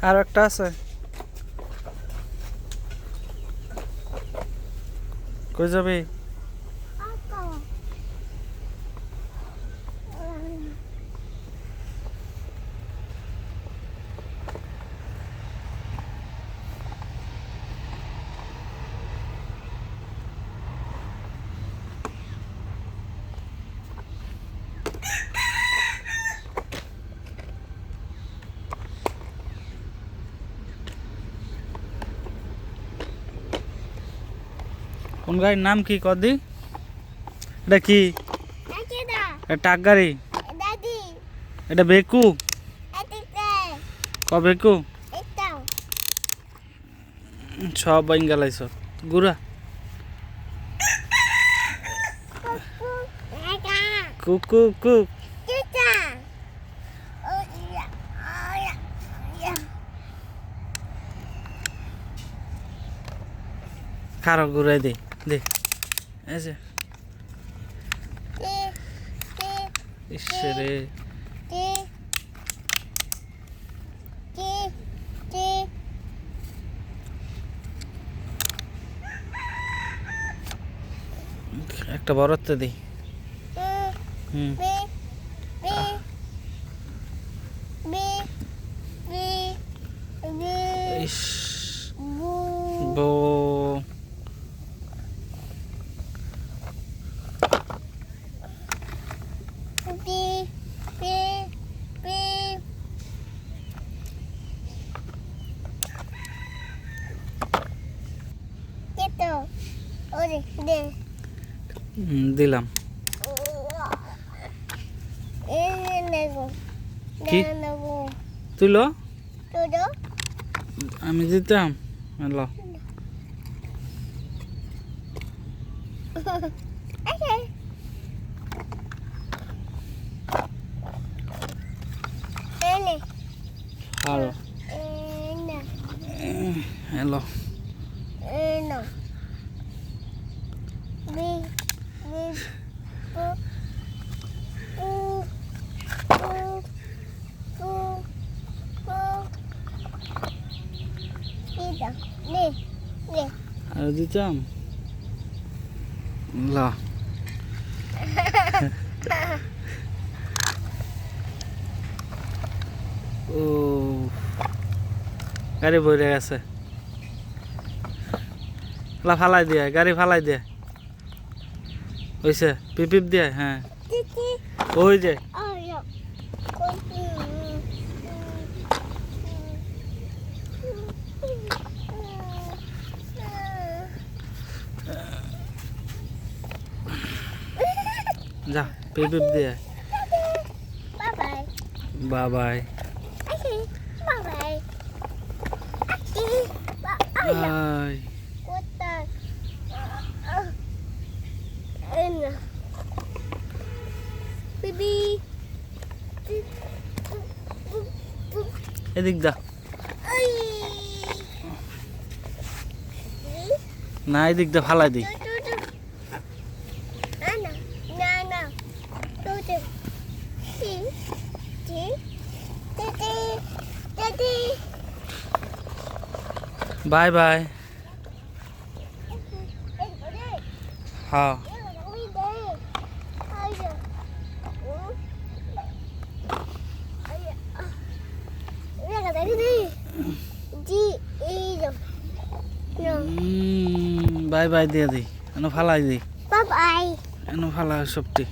আর একটা আছে কই যাবে কোন গাড়ির নাম কি কদি এটা কি এটা টাক গাড়ি এটা বেকু ক বেকু সব বাইঙ্গালাইছ গুড়া কুকু কুক খারো ঘুরাই দে দে এই যে ইসরে একটা বড়তে দি হুম ইস বো দিলাম কি তুই লো আমি দিতাম লো Halo. Hello. Ada di jam. Lah. ও গাড়ি বইরে গেছে ফালাই দিয়ে গাড়ি ফালাই দিয়ে হইছে পিপিপ দিয়ে হ্যাঁ ওই যে যা পিপিপ দিয়ে বাই বাই Hai. Bibi. এদিক দা না এদিক দা ফালাই দি बाय बाय हाँ बाय बाय दे दी एनो फालाई दी बाय बाय एनो फाला सबटी